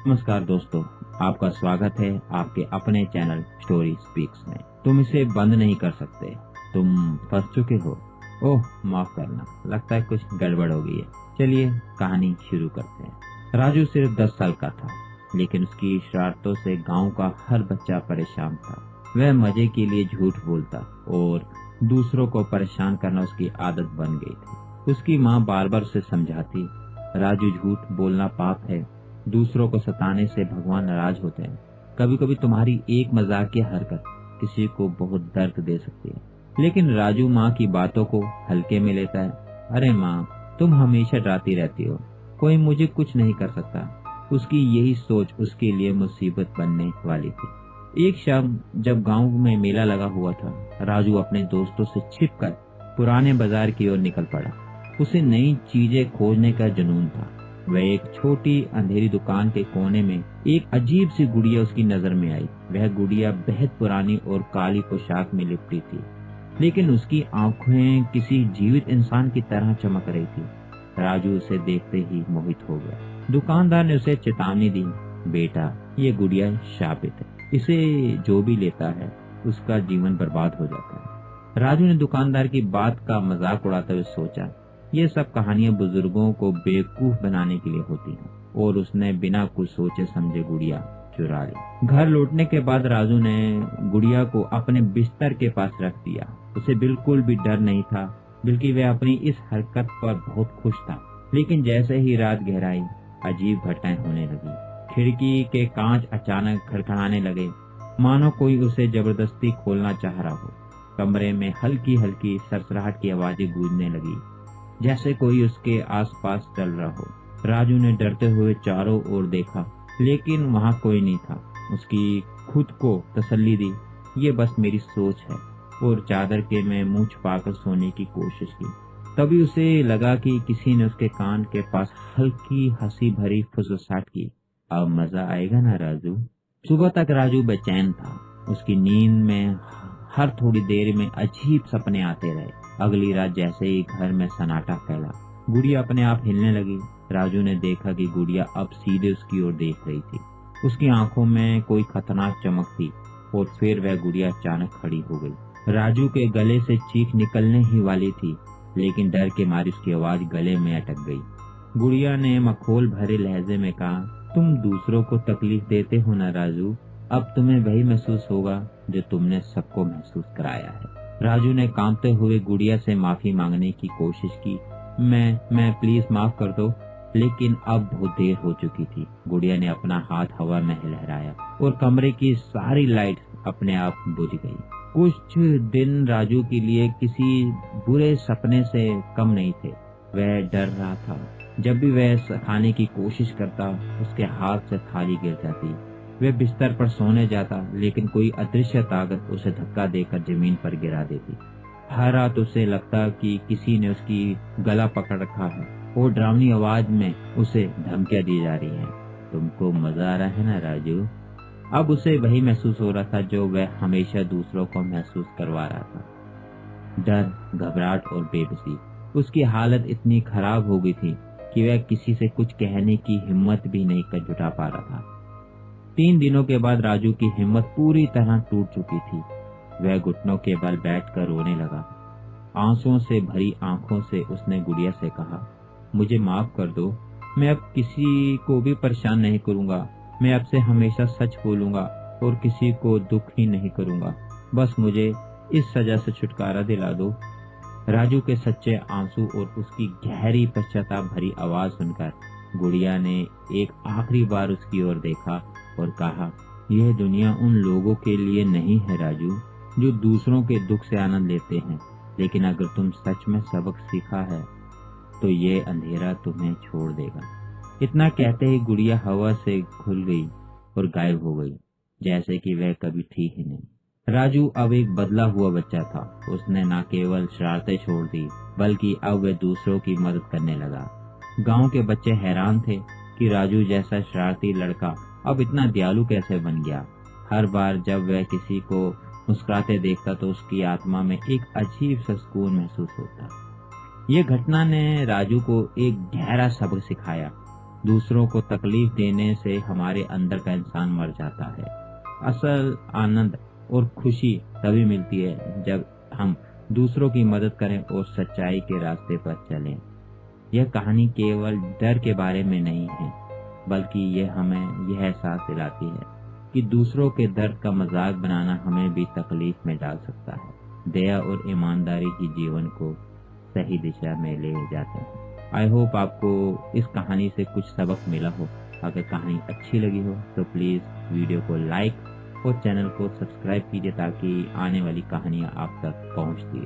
नमस्कार दोस्तों, आपका स्वागत है आपके अपने चैनल स्टोरी स्पीक्स में। तुम इसे बंद नहीं कर सकते, तुम फंस चुके हो। ओह माफ करना, लगता है कुछ गड़बड़ हो गई है। चलिए कहानी शुरू करते हैं। राजू सिर्फ 10 साल का था, लेकिन उसकी शरारतों से गांव का हर बच्चा परेशान था। वह मजे के लिए झूठ बोलता और दूसरों को परेशान करना उसकी आदत बन गई थी। उसकी माँ बार बार उसे समझाती, राजू झूठ बोलना पाप है, दूसरों को सताने से भगवान नाराज होते हैं। कभी कभी तुम्हारी एक मजाकिया हरकत किसी को बहुत दर्द दे सकती है। लेकिन राजू माँ की बातों को हल्के में लेता है। अरे माँ, तुम हमेशा डराती रहती हो, कोई मुझे कुछ नहीं कर सकता। उसकी यही सोच उसके लिए मुसीबत बनने वाली थी। एक शाम जब गांव में मेला लगा हुआ था, राजू अपने दोस्तों से छिपकर पुराने बाजार की ओर निकल पड़ा। उसे नई चीजें खोजने का जुनून था। वह एक छोटी अंधेरी दुकान के कोने में एक अजीब सी गुड़िया उसकी नजर में आई। वह गुड़िया बेहद पुरानी और काली पोशाक में लिपटी थी, लेकिन उसकी आंखें किसी जीवित इंसान की तरह चमक रही थी। राजू उसे देखते ही मोहित हो गया। दुकानदार ने उसे चेतावनी दी, बेटा ये गुड़िया शापित है, इसे जो भी लेता है उसका जीवन बर्बाद हो जाता है। राजू ने दुकानदार की बात का मजाक उड़ाते हुए सोचा, ये सब कहानियां बुजुर्गों को बेवकूफ बनाने के लिए होती हैं, और उसने बिना कुछ सोचे समझे गुड़िया चुरा ली। घर लौटने के बाद राजू ने गुड़िया को अपने बिस्तर के पास रख दिया। उसे बिल्कुल भी डर नहीं था, बल्कि वह अपनी इस हरकत पर बहुत खुश था। लेकिन जैसे ही रात गहराई, अजीब घटनाएं होने लगी। खिड़की के कांच अचानक खड़खड़ाने लगे, मानो कोई उसे जबरदस्ती खोलना चाह रहा हो। कमरे में हल्की हल्की सरसराहट की आवाजें गूंजने लगी, जैसे कोई उसके आसपास चल रहा हो। राजू ने डरते हुए चारों ओर देखा, लेकिन वहां कोई नहीं था। उसकी खुद को तसल्ली दी, ये बस मेरी सोच है, और चादर के में मुंह छुपाकर सोने की कोशिश की। तभी उसे लगा कि किसी ने उसके कान के पास हल्की हंसी भरी फुसफुसाहट की, अब मजा आएगा ना राजू। सुबह तक राजू बेचैन था। उसकी नींद में हर थोड़ी देर में अजीब सपने आते रहे। अगली रात जैसे ही घर में सन्नाटा फैला, गुड़िया अपने आप हिलने लगी। राजू ने देखा कि गुड़िया अब सीधे उसकी ओर देख रही थी। उसकी आंखों में कोई खतरनाक चमक थी, और फिर वह गुड़िया अचानक खड़ी हो गई। राजू के गले से चीख निकलने ही वाली थी, लेकिन डर के मारे उसकी आवाज गले में अटक गई। गुड़िया ने मखौल भरे लहजे में कहा, तुम दूसरों को तकलीफ देते हो ना राजू, अब तुम्हें वही महसूस होगा जो तुमने सबको महसूस कराया है। राजू ने कांपते हुए गुड़िया से माफी मांगने की कोशिश की। मैं प्लीज माफ कर दो, लेकिन अब बहुत देर हो चुकी थी। गुड़िया ने अपना हाथ हवा में लहराया और कमरे की सारी लाइट अपने आप बुझ गई। कुछ दिन राजू के लिए किसी बुरे सपने से कम नहीं थे। वह डर रहा था। जब भी वह खाने की कोशिश करता, उसके हाथ से थाली गिर जाती। वह बिस्तर पर सोने जाता, लेकिन कोई अदृश्य ताकत उसे धक्का देकर जमीन पर गिरा देती। हर रात उसे लगता कि किसी ने उसकी गला पकड़ रखा है, और डरावनी आवाज में उसे धमकियां दी जा रही हैं, तुमको मजा आ रहा है ना राजू। अब उसे वही महसूस हो रहा था जो वह हमेशा दूसरों को महसूस करवा रहा था, डर, घबराहट और बेबसी। उसकी हालत इतनी खराब हो गई थी कि वह किसी से कुछ कहने की हिम्मत भी नहीं कर जुटा पा रहा था। 3 दिनों के बाद राजू की हिम्मत पूरी तरह टूट चुकी थी। वह घुटनों के बल बैठकर रोने लगा। आंसुओं से भरी आंखों से उसने गुड़िया से कहा, मुझे माफ कर दो, मैं अब किसी को भी परेशान नहीं करूंगा। मैं अब से हमेशा सच बोलूंगा और किसी को दुख ही नहीं करूंगा। बस मुझे इस सजा से छुटकारा दिला दो। राजू के सच्चे आंसू और उसकी गहरी पश्चाताप भरी आवाज सुनकर गुड़िया ने एक आखिरी बार उसकी ओर देखा और कहा, यह दुनिया उन लोगों के लिए नहीं है राजू, जो दूसरों के दुख से आनंद लेते हैं, लेकिन अगर तुम सच में सबक सीखा है तो ये अंधेरा तुम्हें छोड़ देगा। इतना कहते ही गुड़िया हवा से खुल गई और गायब हो गई, जैसे कि वह कभी थी ही नहीं। राजू अब एक बदला हुआ बच्चा था। उसने न केवल शरारतें छोड़ दी, बल्कि अब वह दूसरों की मदद करने लगा। गांव के बच्चे हैरान थे कि राजू जैसा शरारती लड़का अब इतना दयालु कैसे बन गया। हर बार जब वह किसी को मुस्कुराते देखता तो उसकी आत्मा में एक अजीब सा सुकून महसूस होता। ये घटना ने राजू को एक गहरा सबक सिखाया। दूसरों को तकलीफ देने से हमारे अंदर का इंसान मर जाता है। असल आनंद और खुशी तभी मिलती है जब हम दूसरों की मदद करें और सच्चाई के रास्ते पर चलें। यह कहानी केवल डर के बारे में नहीं है, बल्कि यह हमें यह एहसास दिलाती है कि दूसरों के दर्द का मजाक बनाना हमें भी तकलीफ में डाल सकता है। दया और ईमानदारी ही जीवन को सही दिशा में ले जाते हैं। आई होप आपको इस कहानी से कुछ सबक मिला हो। अगर कहानी अच्छी लगी हो तो प्लीज वीडियो को लाइक और चैनल को सब्सक्राइब कीजिए ताकि आने वाली कहानियां आप तक पहुंचती है।